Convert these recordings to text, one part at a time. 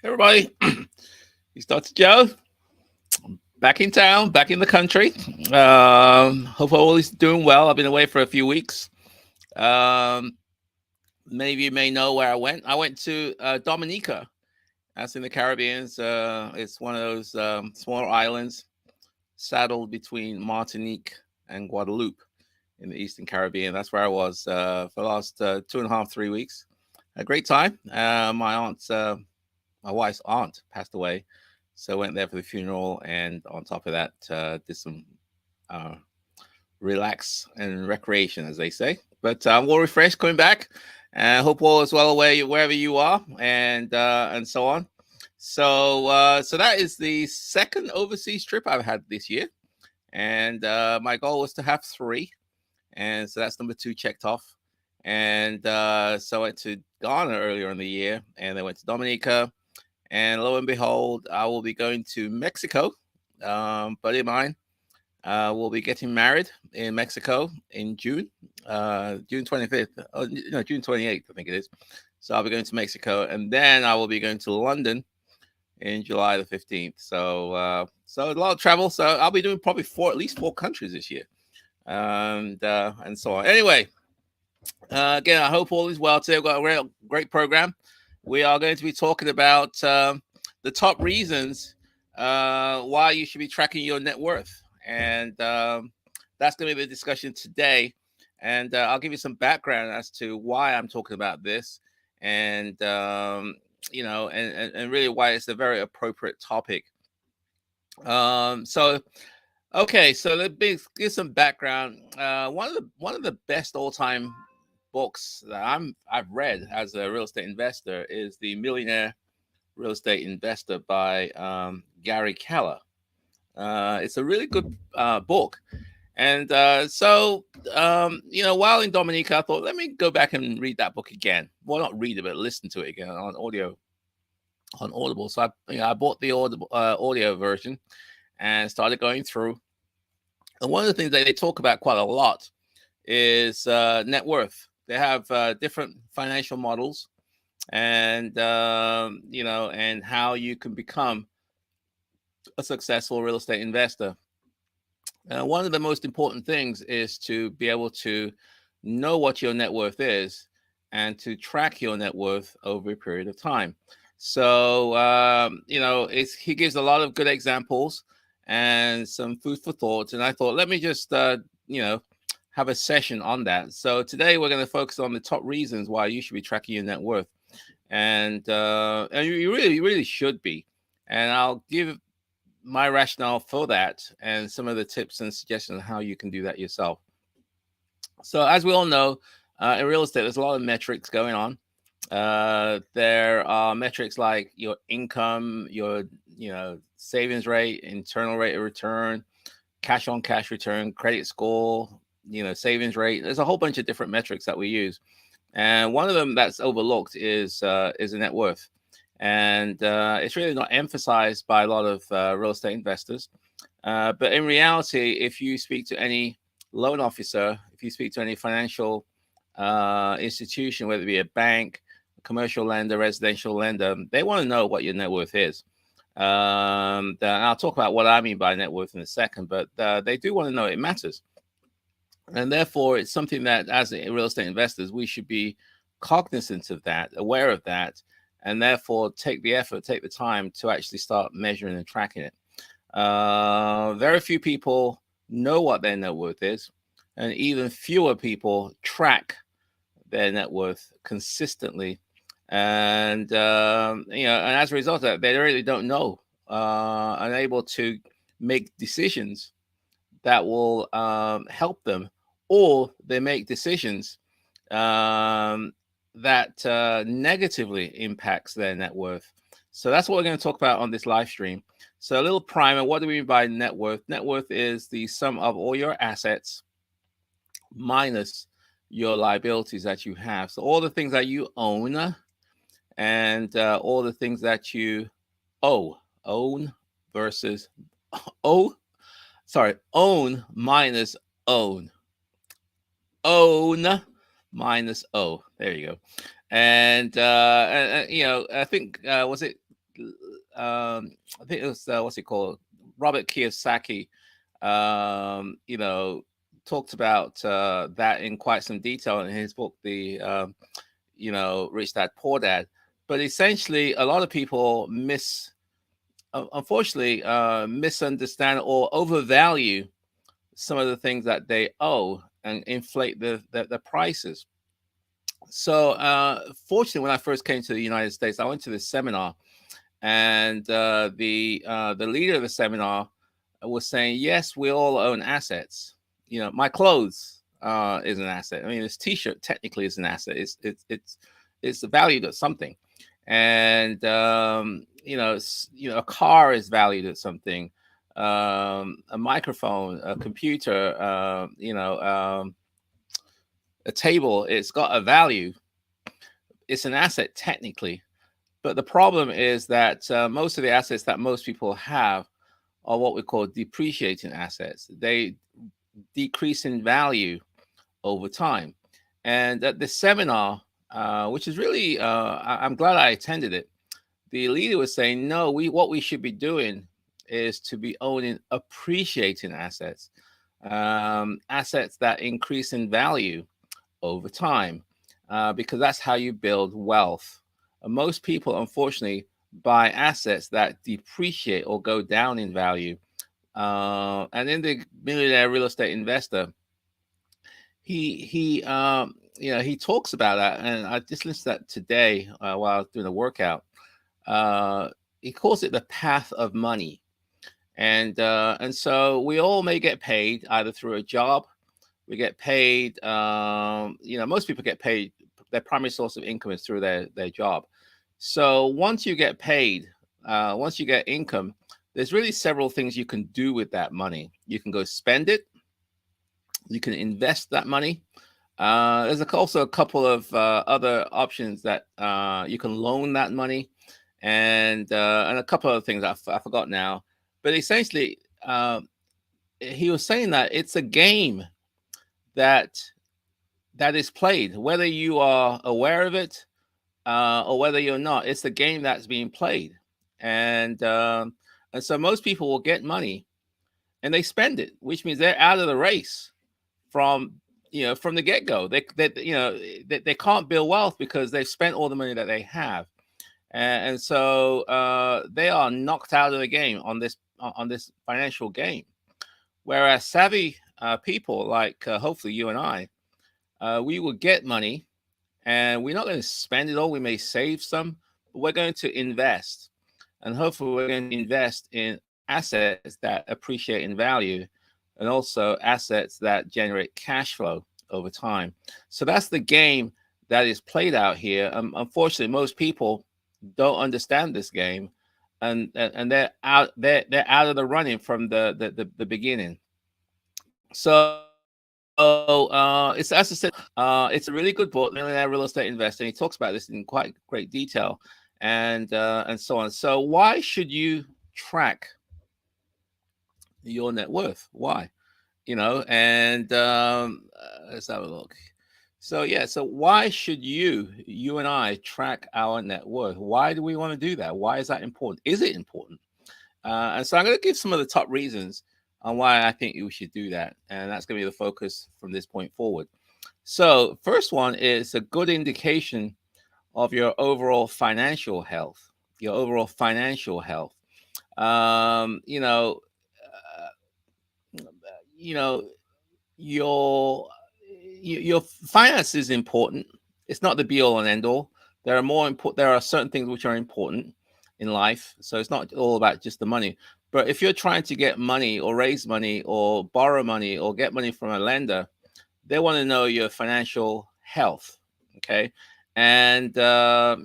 Everybody, it's Dr. Joe back in town, back in the country. Hope all is doing well. I've been away for a few weeks. Um, Many of you may know where I went. I went to Dominica. That's in the Caribbean. It's one of those smaller islands saddled between Martinique and Guadeloupe in the Eastern Caribbean. That's where I was for the last 2.5, 3 weeks. A great time. My wife's aunt passed away, so I went there for the funeral, and on top of that, did some uh, relax and recreation, as they say. But I'm all refreshed coming back, and I hope all is well away wherever you are, and so on. So that is the second overseas trip I've had this year, and my goal was to have three, and so that's number two checked off. And so I went to Ghana earlier in the year, and then went to Dominica, and lo and behold, I will be going to Mexico. Buddy of mine will be getting married in Mexico in June, June 25th. Oh, no, June 28th, I think it is. So I'll be going to Mexico, and then I will be going to London in July the 15th. So a lot of travel. So I'll be doing probably at least four countries this year, and so on. Anyway, again, I hope all is well today. We've got a real great program. We are going to be talking about the top reasons why you should be tracking your net worth. And that's going to be the discussion today. And I'll give you some background as to why I'm talking about this, and and really why it's a very appropriate topic. So okay, so let me give some background. One of the best all time books that I've read as a real estate investor is The Millionaire Real Estate Investor by Gary Keller. It's a really good book. And while in Dominica, I thought, let me go back and read that book again. Well, not read it, but listen to it again on Audible. So I bought the audio version and started going through. And one of the things that they talk about quite a lot is net worth. They have different financial models, and and how you can become a successful real estate investor. One of the most important things is to be able to know what your net worth is and to track your net worth over a period of time. So he gives a lot of good examples and some food for thought. And I thought, let me just have a session on that. So today we're going to focus on the top reasons why you should be tracking your net worth, and you really should be. And I'll give my rationale for that and some of the tips and suggestions on how you can do that yourself. So as we all know, in real estate, there's a lot of metrics going on. There are metrics like your income, your savings rate, internal rate of return, cash on cash return, credit score, savings rate. There's a whole bunch of different metrics that we use, and one of them that's overlooked is a net worth. And it's really not emphasized by a lot of real estate investors. But in reality, if you speak to any loan officer, if you speak to any financial institution, whether it be a bank, a commercial lender, residential lender, they want to know what your net worth is. And I'll talk about what I mean by net worth in a second, but they do want to know. It matters. And therefore, it's something that as real estate investors, we should be cognizant of that, aware of that, and therefore take the effort, take the time to actually start measuring and tracking it. Very few people know what their net worth is, and even fewer people track their net worth consistently. And and as a result of that, they really don't know, unable to make decisions that will help them, or they make decisions that negatively impacts their net worth. So that's what we're going to talk about on this live stream. So a little primer. What do we mean by net worth? Net worth is the sum of all your assets minus your liabilities that you have. So all the things that you own and all the things that you own versus own minus own minus O. There you go. And, I think, was it, I think it was, what's it called? Robert Kiyosaki, you know, talked about that in quite some detail in his book, Rich Dad Poor Dad. But essentially, a lot of people unfortunately, misunderstand or overvalue some of the things that they owe and inflate the prices. So, fortunately, when I first came to the United States, I went to this seminar, and the leader of the seminar was saying, "Yes, we all own assets. My clothes is an asset. I mean, this T-shirt technically is an asset. It's valued at something, and a car is valued at something. A microphone, a computer, a table. It's got a value. It's an asset technically." But the problem is that most of the assets that most people have are what we call depreciating assets. They decrease in value over time. And at the seminar, which is really, I'm glad I attended it, the leader was saying, no, what we should be doing is to be owning appreciating assets, assets that increase in value over time, because that's how you build wealth. Most people, unfortunately, buy assets that depreciate or go down in value. And in the Millionaire Real Estate Investor, he talks about that, and I just listened to that today while I was doing a workout. He calls it the path of money, and so we all may get paid either through a job. We get paid. Most people get paid. Their primary source of income is through their job. So once you get paid, once you get income, there's really several things you can do with that money. You can go spend it. You can invest that money. There's also a couple of other options that you can loan that money, and a couple of things I forgot now. But essentially, he was saying that it's a game that is played, whether you are aware of it or whether you're not. It's the game that's being played, and so most people will get money and they spend it, which means they're out of the race from from the get go. They can't build wealth because they've spent all the money that they have, and so they are knocked out of the game on this financial game. Whereas savvy people like hopefully you and I, we will get money, and we're not going to spend it all. We may save some, but we're going to invest, and hopefully we're going to invest in assets that appreciate in value, and also assets that generate cash flow over time. So that's the game that is played out here. Unfortunately, most people don't understand this game, and they're out. They're out of the running from the beginning. So it's, as I said, it's a really good book, Millionaire Real Estate Investor. And he talks about this in quite great detail, and so on. So why should you track your net worth? Why? And let's have a look. So yeah, so why should you and I track our net worth? Why do we want to do that? Why is that important? Is it important? And so I'm going to give some of the top reasons on why I think you should do that, and that's going to be the focus from this point forward. So first one is a good indication of your overall financial health. Your overall financial health. Um, you know, you know, your your finance is important. It's not the be all and end all. There are more important. There are certain things which are important in life. So it's not all about just the money. But if you're trying to get money or raise money or borrow money or get money from a lender, they want to know your financial health. Okay, and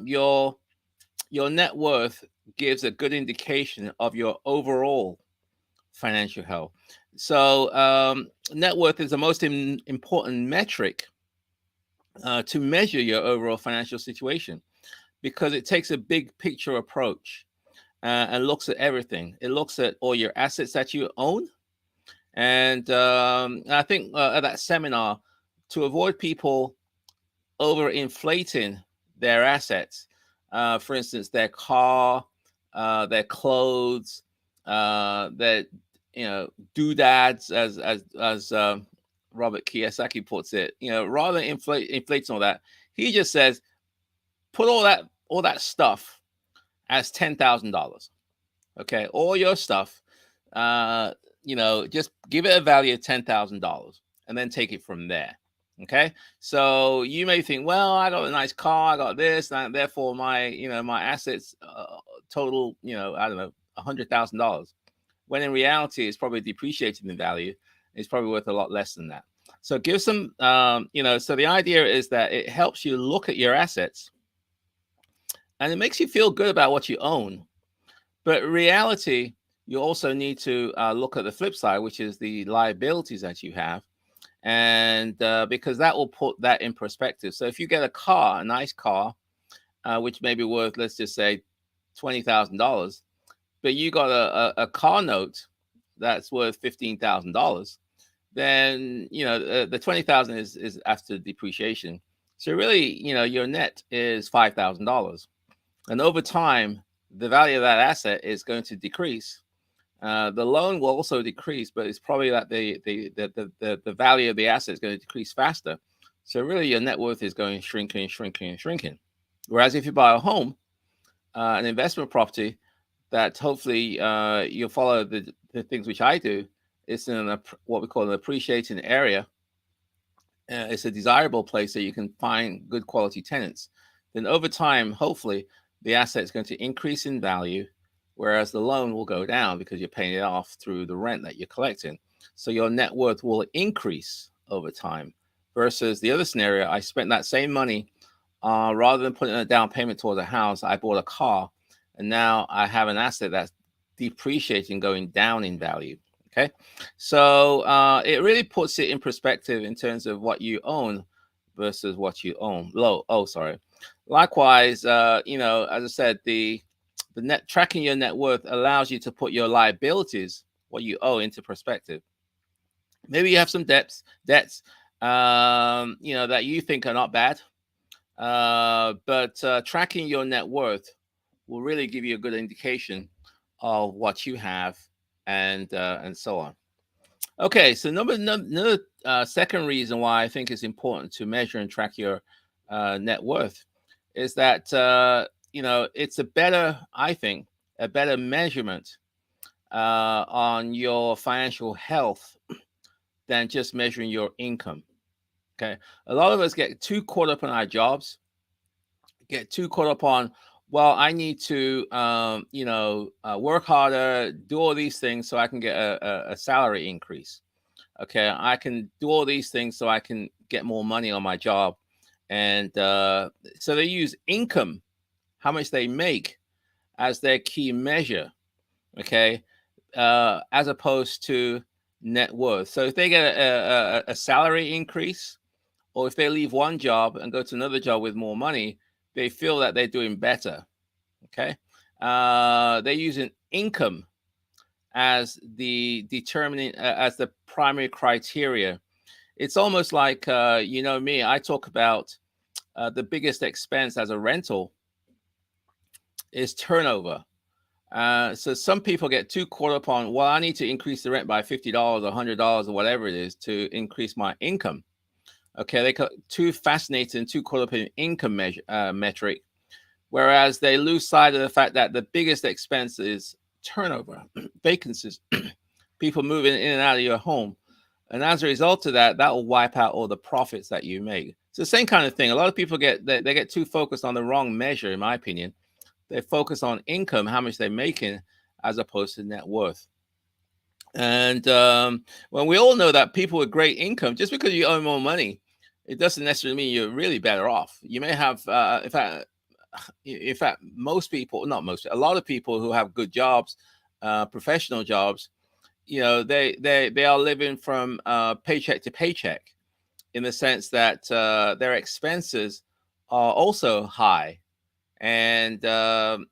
your net worth gives a good indication of your overall financial health. So net worth is the most important metric to measure your overall financial situation, because it takes a big picture approach and looks at everything. It looks at all your assets that you own. And I think at that seminar, to avoid people overinflating their assets. For instance, their car, their clothes, their doodads, as Robert Kiyosaki puts it. Rather than inflating all that, he just says put all that stuff as $10,000. Okay, all your stuff. Just give it a value of $10,000 and then take it from there. Okay, so you may think, well, I got a nice car, I got this, and therefore my assets total, I don't know, $100,000. When in reality, it's probably depreciating in value. It's probably worth a lot less than that. So give some, so the idea is that it helps you look at your assets, and it makes you feel good about what you own. But in reality, you also need to look at the flip side, which is the liabilities that you have. And because that will put that in perspective. So if you get a nice car, which may be worth, let's just say, $20,000, but you got a car note that's worth $15,000, then the 20,000 is after depreciation. So really, your net is $5,000, and over time, the value of that asset is going to decrease. The loan will also decrease, but it's probably that the value of the asset is going to decrease faster. So really, your net worth is going shrinking. Whereas if you buy a home, an investment property, that hopefully you'll follow the things which I do. It's in what we call an appreciating area. It's a desirable place that you can find good quality tenants. Then over time, hopefully, the asset is going to increase in value, whereas the loan will go down because you're paying it off through the rent that you're collecting. So your net worth will increase over time versus the other scenario. I spent that same money rather than putting a down payment towards a house. I bought a car, and now I have an asset that's depreciating, going down in value. Okay, so it really puts it in perspective in terms of what you own versus what you own. Likewise, as I said, the net tracking your net worth allows you to put your liabilities, what you owe, into perspective. Maybe you have some debts, that you think are not bad, but tracking your net worth will really give you a good indication of what you have and so on. Okay, so another second reason why I think it's important to measure and track your net worth is that it's a better measurement on your financial health than just measuring your income. Okay, a lot of us get too caught up in our jobs, get too caught up on, well, I need to work harder, do all these things so I can get a salary increase. Okay, I can do all these things so I can get more money on my job. And so they use income, how much they make, as their key measure, okay, as opposed to net worth. So if they get a salary increase, or if they leave one job and go to another job with more money, they feel that they're doing better, okay? They're using income as the determining, as the primary criteria. It's almost like, me, I talk about the biggest expense as a rental is turnover. So some people get too caught up on, well, I need to increase the rent by $50 or $100 or whatever it is to increase my income. Okay, they got too fascinated and too caught up in income metric, whereas they lose sight of the fact that the biggest expense is turnover, vacancies, people moving in and out of your home. And as a result of that, that will wipe out all the profits that you make. It's the same kind of thing. A lot of people they get too focused on the wrong measure, in my opinion. They focus on income, how much they're making, as opposed to net worth. And when we all know that people with great income, just because you earn more money, it doesn't necessarily mean you're really better off. You may have, in fact, a lot of people who have good jobs, professional jobs, they are living from paycheck to paycheck, in the sense that their expenses are also high, and and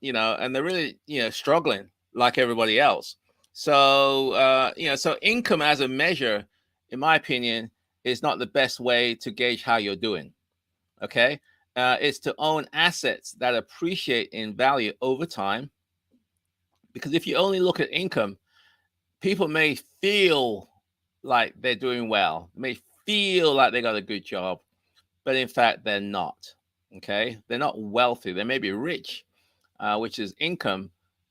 they're really struggling like everybody else. So so income as a measure, in my opinion, is not the best way to gauge how you're doing. Okay. It's to own assets that appreciate in value over time. Because if you only look at income, people may feel like they're doing well, may feel like they got a good job, but in fact, they're not. Okay. They're not wealthy. They may be rich, which is income,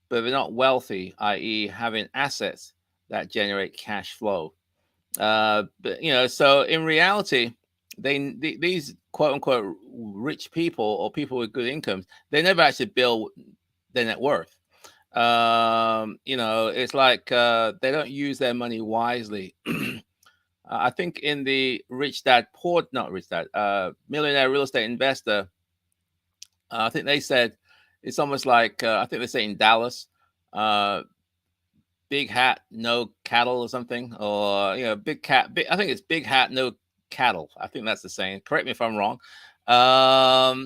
but they're not wealthy, i.e., having assets that generate cash flow. But so in reality, these quote unquote rich people or people with good incomes, they never actually build their net worth. It's like they don't use their money wisely. I think in the Rich Dad Poor, not Rich Dad, Millionaire Real Estate Investor, I think they said it's almost like I think they say in Dallas, uh, big hat, no cattle or something, or big cat. I think it's big hat, no cattle. I think that's the saying. Correct me if I'm wrong. What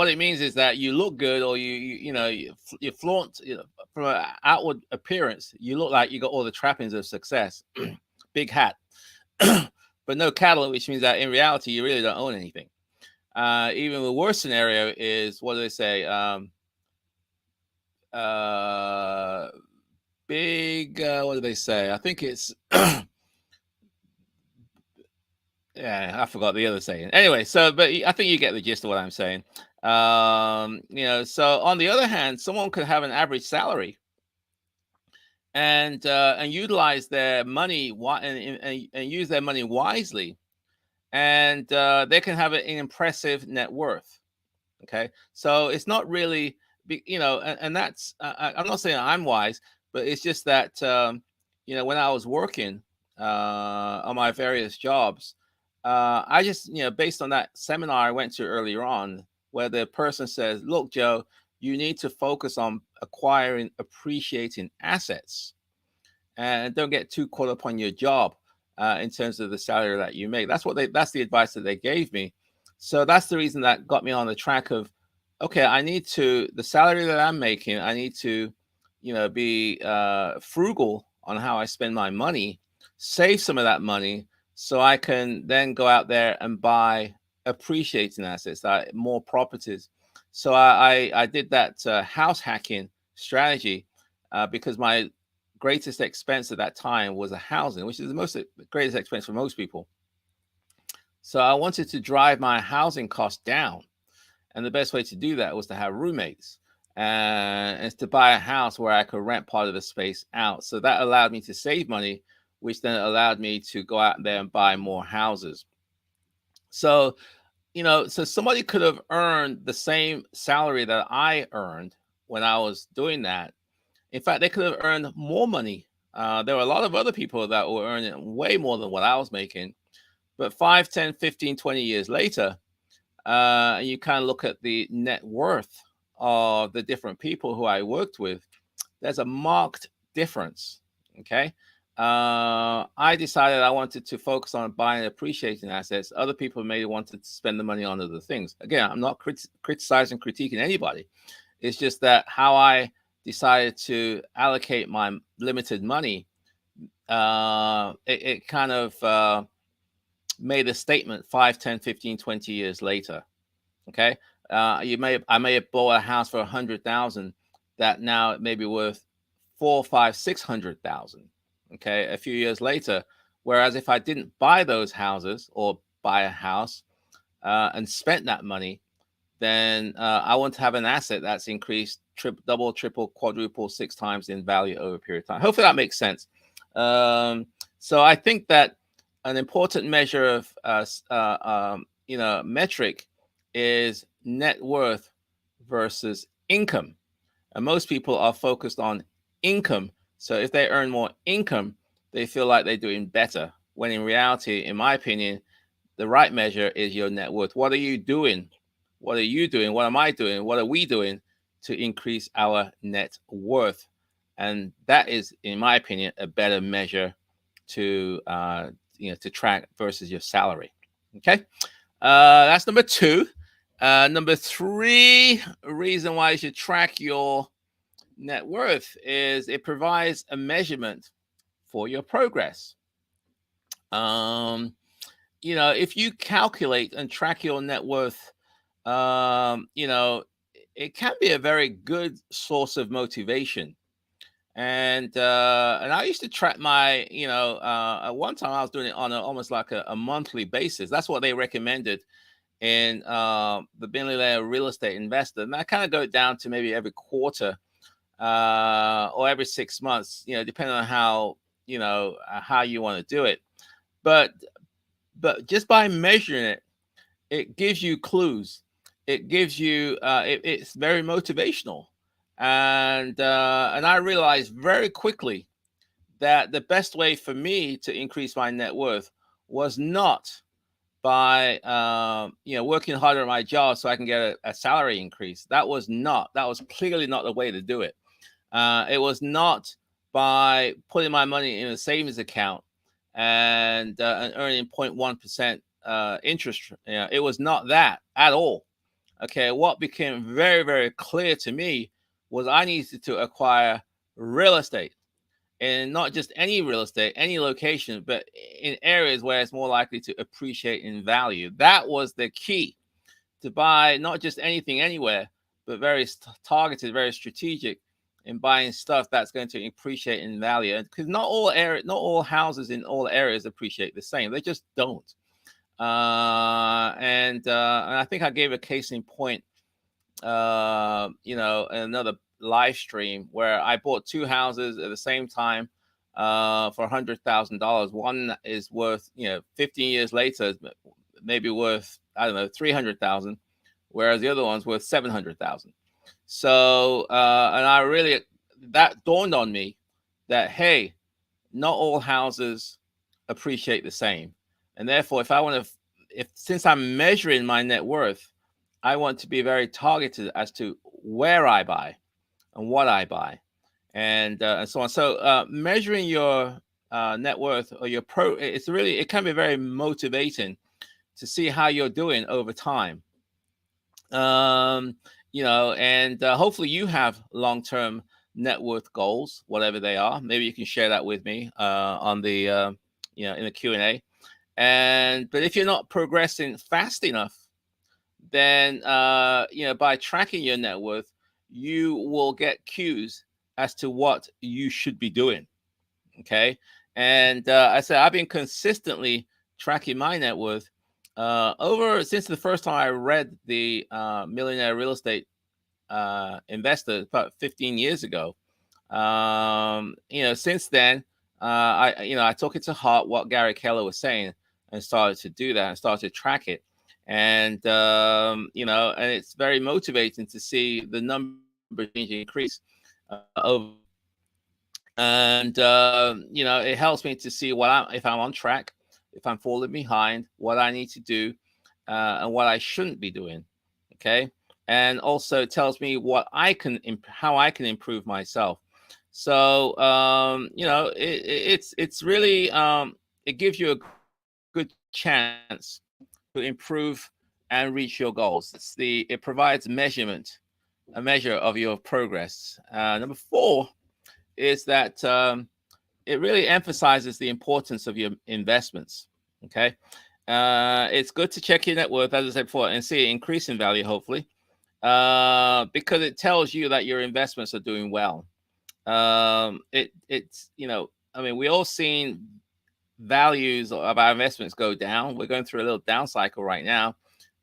it means is that you look good, or you flaunt, from an outward appearance, you look like you got all the trappings of success. Big hat, but no cattle, which means that in reality you really don't own anything. Even the worst scenario is, what do they say? Big, what do they say? I think it's yeah, I forgot the other saying. Anyway, but I think you get the gist of what I'm saying. So on the other hand, someone could have an average salary and utilize their money and use their money wisely, and they can have an impressive net worth. Okay, so it's not really, and that's I'm not saying I'm wise, but it's just that when I was working on my various jobs, I just based on that seminar I went to earlier on, where the person says, "Look, Joe, you need to focus on acquiring appreciating assets, and don't get too caught up on your job in terms of the salary that you make." That's the advice that they gave me. So that's the reason that got me on the track of, okay, the salary that I'm making, I need to, be frugal on how I spend my money, save some of that money so I can then go out there and buy appreciating assets, more properties. So I did that house hacking strategy because my greatest expense at that time was a housing, which is the greatest expense for most people. So I wanted to drive my housing cost down, and the best way to do that was to have roommates and to buy a house where I could rent part of the space out. So that allowed me to save money, which then allowed me to go out there and buy more houses. So so somebody could have earned the same salary that I earned when I was doing that. In fact, they could have earned more money. There were a lot of other people that were earning way more than what I was making. But 5, 10, 15, 20 years later, and you kind of look at the net worth of the different people who I worked with, there's a marked difference. Okay. I decided I wanted to focus on buying appreciating assets. Other people may want to spend the money on other things. Again, I'm not criticizing, critiquing anybody. It's just that how I decided to allocate my limited money, it kind of made a statement 5, 10, 15, 20 years later. Okay. I may have bought a house for 100,000 that now it may be worth 4, 5, 600,000. Okay. A few years later. Whereas if I didn't buy those houses or buy a house and spent that money, then I want to have an asset that's increased double, triple, quadruple, 6 times in value over a period of time. Hopefully that makes sense. So I think that an important measure of metric is net worth versus income. And most people are focused on income. So if they earn more income, they feel like they're doing better. When in reality, in my opinion, the right measure is your net worth. What are you doing? What are you doing? What am I doing? What are we doing to increase our net worth? And that is, in my opinion, a better measure to to track versus your salary. Okay, that's number 2. Number 3 reason why you should track your net worth is it provides a measurement for your progress. if you calculate and track your net worth, you know, it can be a very good source of motivation. And I used to track my, at one time I was doing it on almost like a monthly basis. That's what they recommended in the Millionaire Real Estate Investor. And I kind of go down to maybe every quarter or every 6 months, depending on how you want to do it. But just by measuring it, it gives you clues. It gives you it's very motivational. And I realized very quickly that the best way for me to increase my net worth was not by working harder at my job so I can get a salary increase. That was clearly not the way to do it. It was not by putting my money in a savings account and earning 0.1% interest. It was not that at all. Okay, what became very, very clear to me was I needed to acquire real estate, and not just any real estate, any location, but in areas where it's more likely to appreciate in value. That was the key, to buy not just anything anywhere, but very targeted, very strategic in buying stuff that's going to appreciate in value. Because not all houses in all areas appreciate the same. They just don't. And I think I gave a case in point, in another live stream where I bought two houses at the same time for $100,000. One is worth, 15 years later, maybe worth, I don't know, 300,000, whereas the other one's worth 700,000. So, and that dawned on me that, hey, not all houses appreciate the same. And therefore, since I'm measuring my net worth, I want to be very targeted as to where I buy and what I buy, and so on. So measuring your net worth or it can be very motivating to see how you're doing over time. And hopefully you have long-term net worth goals, whatever they are. Maybe you can share that with me on the in the Q&A. But if you're not progressing fast enough, then by tracking your net worth, you will get cues as to what you should be doing. Okay. And I said I've been consistently tracking my net worth since the first time I read the Millionaire Real Estate Investor about 15 years ago. Since then, I took it to heart what Gary Keller was saying and started to do that and started to track it. And and it's very motivating to see the number increase over. And it helps me to see if I'm on track, if I'm falling behind, what I need to do, and what I shouldn't be doing. Okay, and also it tells me how I can improve myself. So it's really it gives you a good chance to improve and reach your goals. It provides a measure of your progress. Number 4 is that it really emphasizes the importance of your investments. Okay, it's good to check your net worth, as I said before, and see it increase in value, hopefully, because it tells you that your investments are doing well. We all seen values of our investments go down. We're going through a little down cycle right now.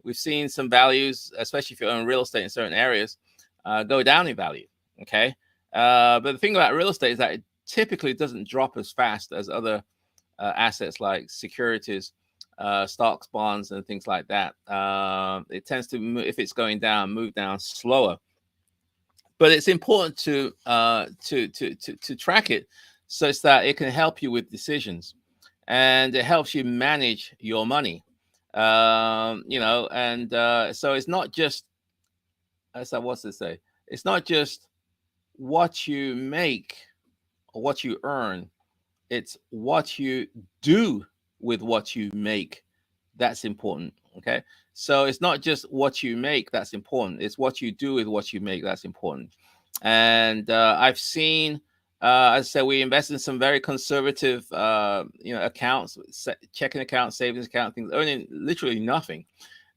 We've seen some values, especially if you own real estate in certain areas, go down in value. Okay. But the thing about real estate is that it typically doesn't drop as fast as other assets like securities, stocks, bonds, and things like that. It tends to, if it's going down, move down slower. But it's important to track it such that it can help you with decisions, and it helps you manage your money. So it's not just, what's it say? It's not just what you make or what you earn. It's what you do with what you make. That's important. Okay. So it's not just what you make that's important. It's what you do with what you make that's important. And I've seen As I said, we invest in some very conservative, accounts, checking account, savings account, things earning literally nothing.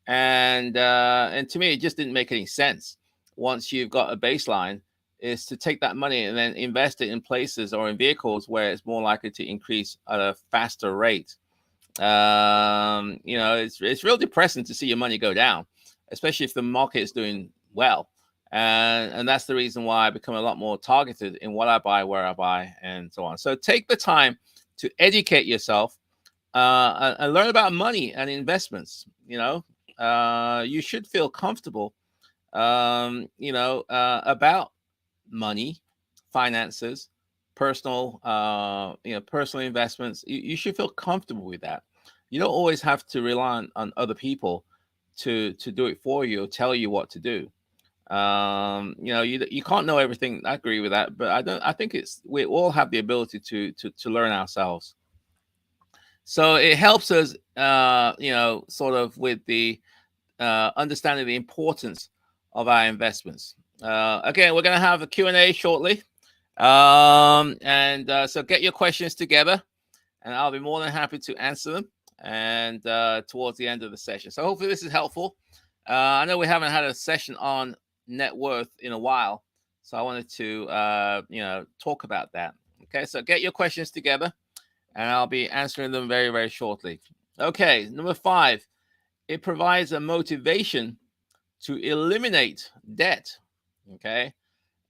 And to me, it just didn't make any sense. Once you've got a baseline, is to take that money and then invest it in places or in vehicles where it's more likely to increase at a faster rate. It's real depressing to see your money go down, especially if the market is doing well. And that's the reason why I become a lot more targeted in what I buy, where I buy, and so on. So take the time to educate yourself and learn about money and investments. You should feel comfortable, about money, finances, personal investments. You should feel comfortable with that. You don't always have to rely on other people to do it for you or tell you what to do. You can't know everything. I agree with that, but I think we all have the ability to learn ourselves. So it helps us, sort of with the understanding the importance of our investments. Again, we're going to have a Q&A shortly. So get your questions together, and I'll be more than happy to answer them. And towards the end of the session. So hopefully this is helpful. I know we haven't had a session on net worth in a while, so I wanted to, talk about that. Okay, so get your questions together, and I'll be answering them very, very shortly. Okay, number 5, it provides a motivation to eliminate debt. Okay,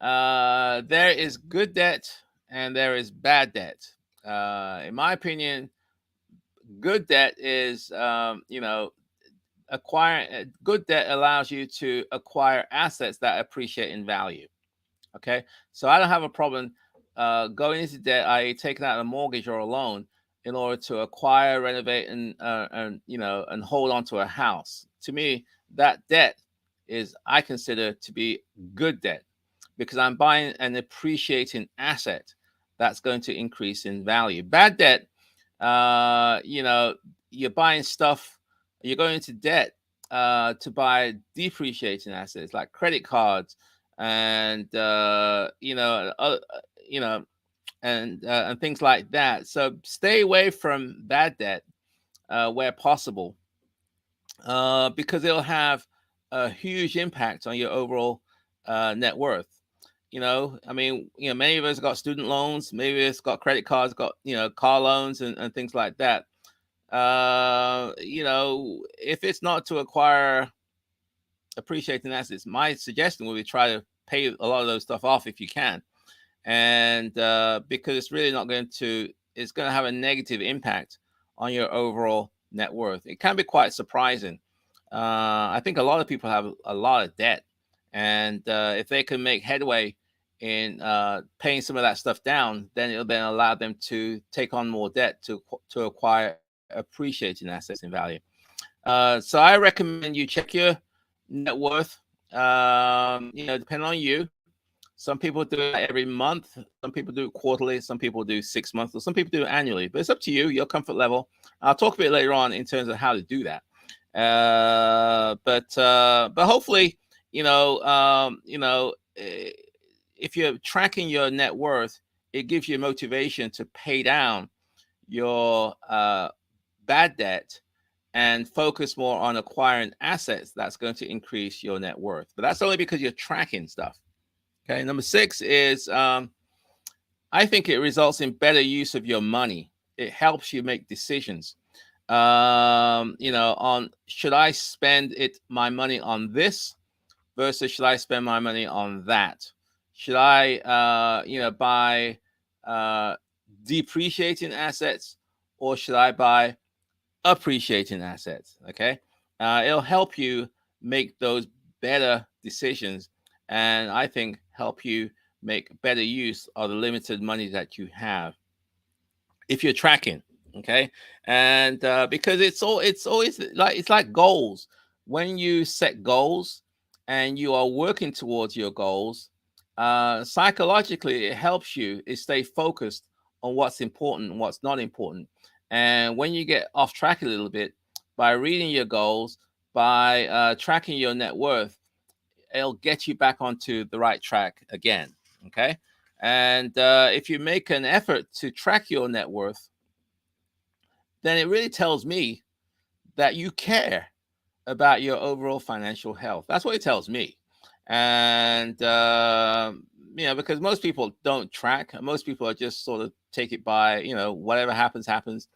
there is good debt and there is bad debt. In my opinion, good debt is, acquiring good debt allows you to acquire assets that appreciate in value. Okay, so I don't have a problem going into debt, i.e., taking out a mortgage or a loan in order to acquire, renovate, and hold on to a house. To me, that debt is, I consider to be good debt, because I'm buying an appreciating asset that's going to increase in value. Bad debt, you're buying stuff, you're going into debt to buy depreciating assets like credit cards and you know and things like that. So stay away from bad debt where possible, because it'll have a huge impact on your overall net worth. I mean, many of us got student loans, maybe it's got credit cards, got car loans and things like that. If it's not to acquire appreciating assets, my suggestion would be try to pay a lot of those stuff off if you can. And because it's really not it's going to have a negative impact on your overall net worth. It can be quite surprising. I think a lot of people have a lot of debt, and if they can make headway in paying some of that stuff down, then it'll then allow them to take on more debt to acquire appreciating assets in value. So I recommend you check your net worth. Depending on you. Some people do it every month. Some people do it quarterly. Some people do 6 months, or some people do it annually. But it's up to you, your comfort level. I'll talk a bit later on in terms of how to do that. But hopefully, if you're tracking your net worth, it gives you motivation to pay down your bad debt and focus more on acquiring assets that's going to increase your net worth. But that's only because you're tracking stuff. Okay, number 6 is I think it results in better use of your money. It helps you make decisions. On should I spend my money on this versus should I spend my money on that? Should I, buy depreciating assets, or should I buy appreciating assets? Okay, it'll help you make those better decisions, and I think help you make better use of the limited money that you have if you're tracking. Okay, and because it's always like goals. When you set goals and you are working towards your goals, psychologically it helps you stay focused on what's important and what's not important. And when you get off track a little bit, by reading your goals, by tracking your net worth, it'll get you back onto the right track again. Okay. And if you make an effort to track your net worth, then it really tells me that you care about your overall financial health. That's what it tells me. And, because most people don't track. Most people are just sort of take it by, whatever happens, happens.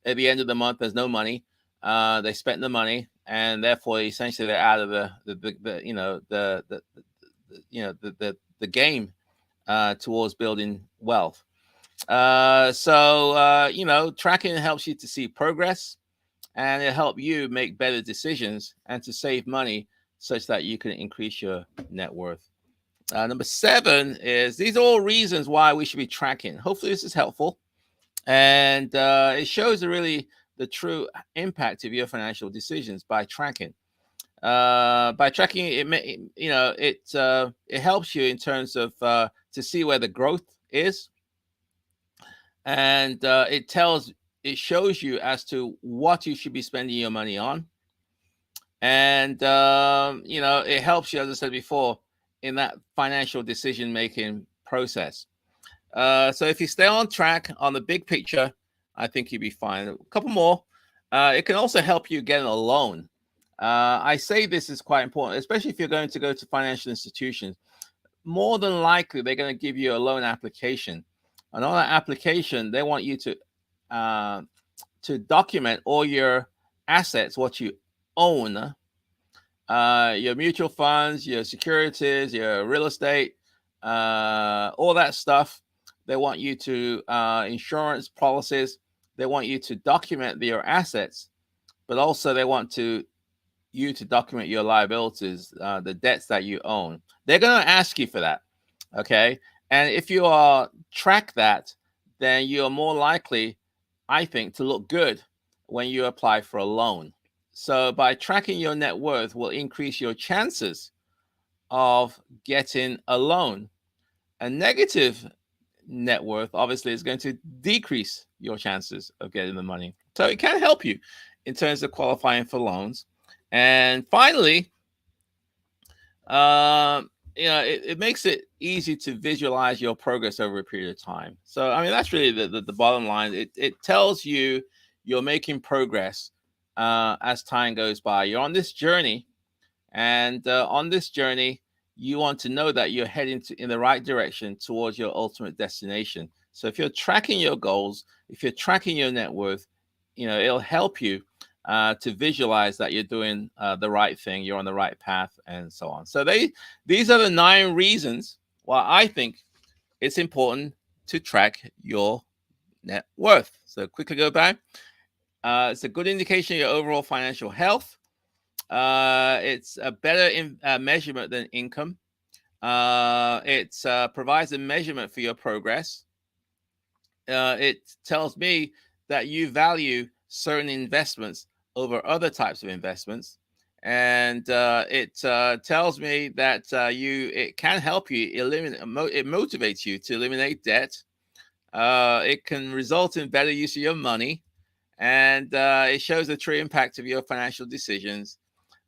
At the end of the month, there's no money. They spent the money, and therefore, essentially, they're out of the game towards building wealth. Tracking helps you to see progress, and it helps you make better decisions and to save money such that you can increase your net worth. Number 7 is, these are all reasons why we should be tracking. Hopefully this is helpful, and it shows the true impact of your financial decisions by tracking. By tracking, it helps you in terms of to see where the growth is, and it shows you as to what you should be spending your money on. And, it helps you, as I said before, in that financial decision-making process. So if you stay on track on the big picture, I think you'll be fine. A couple more. It can also help you get a loan. I say this is quite important, especially if you're going to go to financial institutions. More than likely, they're going to give you a loan application. And on that application, they want you to document all your assets, what you own, your mutual funds, your securities, your real estate, all that stuff. They want you to insurance policies. They want you to document your assets, but also they want you to document your liabilities, the debts that you own. They're going to ask you for that, okay? And if you track that, then you're more likely, I think, to look good when you apply for a loan. So by tracking your net worth will increase your chances of getting a loan. A negative net worth obviously is going to decrease your chances of getting the money. So it can help you in terms of qualifying for loans. And finally, it makes it easy to visualize your progress over a period of time. So, I mean, that's really the bottom line. It tells you you're making progress as time goes by. You're on this journey, and on this journey, you want to know that you're heading in the right direction towards your ultimate destination. So if you're tracking your goals, if you're tracking your net worth, it'll help you to visualize that you're doing the right thing, you're on the right path, and so on. So these are the 9 reasons why I think it's important to track your net worth. So quickly go back. It's a good indication of your overall financial health. It's a better measurement than income. It provides a measurement for your progress. It tells me that you value certain investments over other types of investments. And it tells me that it can help you eliminate, it motivates you to eliminate debt. It can result in better use of your money. And it shows the true impact of your financial decisions.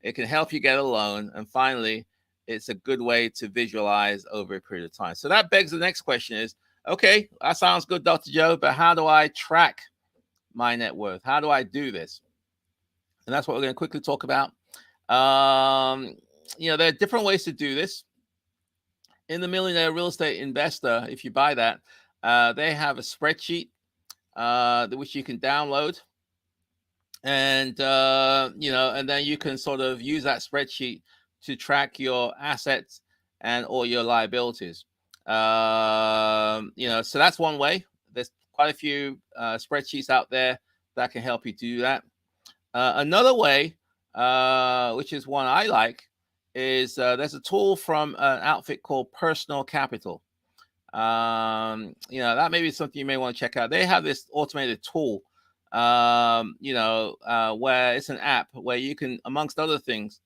It can help you get a loan. And finally, it's a good way to visualize over a period of time. So that begs the next question is, okay, that sounds good, Dr. Joe, but how do I track my net worth? How do I do this? And that's what we're going to quickly talk about. There are different ways to do this. In the Millionaire Real Estate Investor, if you buy that, they have a spreadsheet which you can download. And, and then you can sort of use that spreadsheet to track your assets and all your liabilities. So that's one way. There's quite a few spreadsheets out there that can help you do that. Another way, which is one I like, is there's a tool from an outfit called Personal Capital. That may be something you may want to check out. They have this automated tool, where it's an app where you can, amongst other things,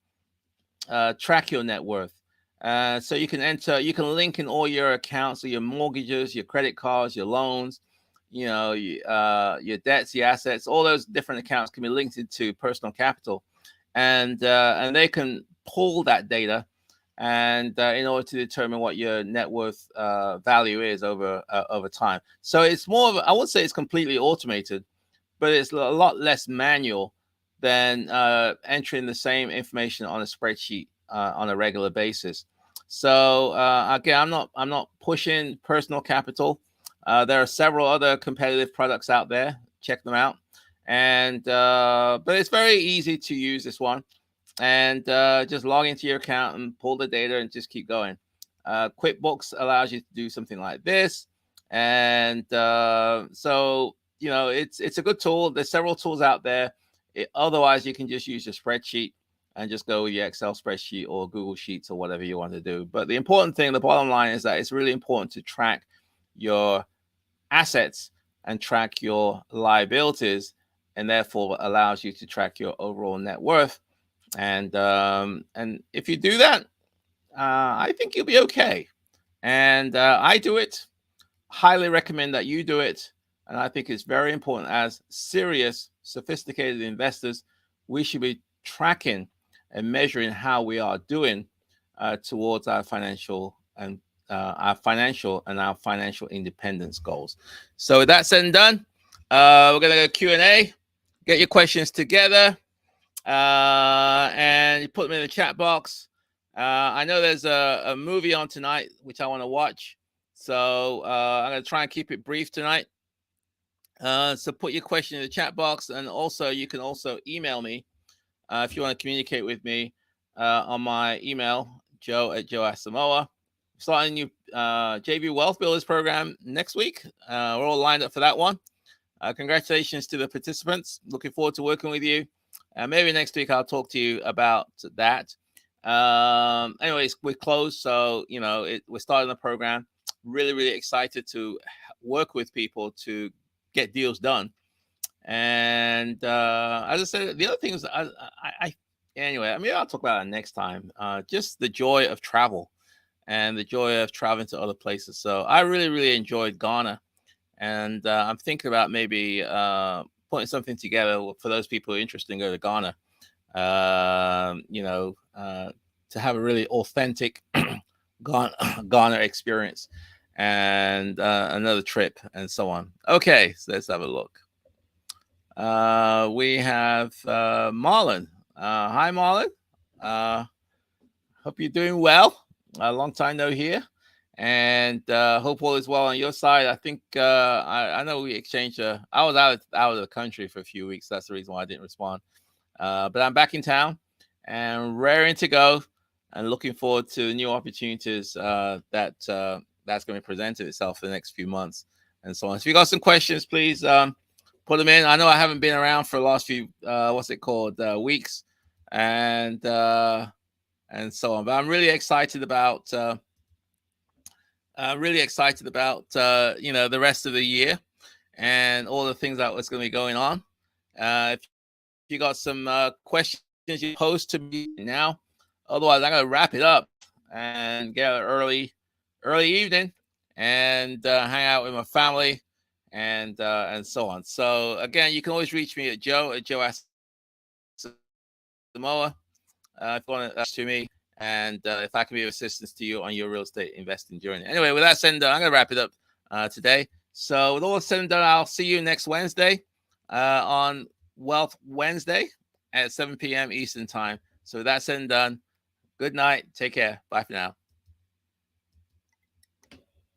track your net worth. So you can link in all your accounts, so your mortgages, your credit cards, your loans, your debts, your assets, all those different accounts can be linked into Personal Capital, and they can pull that data and in order to determine what your net worth value is over time. So it's more of I would say it's completely automated, but it's a lot less manual than entering the same information on a spreadsheet on a regular basis. So again, I'm not pushing personal capital. There are several other competitive products out there. Check them out. And but it's very easy to use this one, and just log into your account and pull the data and just keep going. QuickBooks allows you to do something like this, and so it's a good tool. There's several tools out there. Otherwise, you can just use your spreadsheet and just go with your Excel spreadsheet or Google Sheets or whatever you want to do. But the important thing, the bottom line, is that it's really important to track your assets and track your liabilities, and therefore allows you to track your overall net worth. And if you do that, I think you'll be okay. And I do it. Highly recommend that you do it. And I think it's very important, as serious, sophisticated investors, we should be tracking and measuring how we are doing towards our financial and our financial independence goals. So with that said and done, we're going to go Q&A. Get your questions together and you put them in the chat box. I know there's a movie on tonight which I want to watch, so I'm going to try and keep it brief tonight. So put your question in the chat box, and also you can also email me if you want to communicate with me on my email, joe@joeasamoah. Starting a new JV Wealth Builders program next week. We're all lined up for that one. Congratulations to the participants. Looking forward to working with you. Maybe next week I'll talk to you about that. Anyways, we're closed, so we're starting the program. Really excited to work with people to get deals done. And as I said, the other thing is anyway, maybe I'll talk about it next time. Just the joy of travel and the joy of traveling to other places. So I really enjoyed Ghana, and I'm thinking about maybe putting something together for those people who are interested in going to Ghana. To have a really authentic Ghana experience, and another trip, and so on. Okay, so let's have a look. We have Marlon. Hi, Marlon. Hope you're doing well. A long time no hear, and hope all is well on your side. I think I know we exchanged. I was out of the country for a few weeks. That's the reason why I didn't respond. But I'm back in town and raring to go, and looking forward to new opportunities that's going to present itself for the next few months, and so on. So if you got some questions, please put them in. I know I haven't been around for the last few weeks, and so on. But I'm really excited about the rest of the year and all the things that was going to be going on. If you got some questions, you post to me now. Otherwise, I'm going to wrap it up and get an early evening and hang out with my family and so on. So again, you can always reach me at joe@joeasamoah if you want to me, and if I can be of assistance to you on your real estate investing journey. Anyway, with that said and done, I'm going to wrap it up today. So with all said and done, I'll see you next Wednesday on Wealth Wednesday at 7 p.m. Eastern time. So with that said and done, good night. Take care. Bye for now.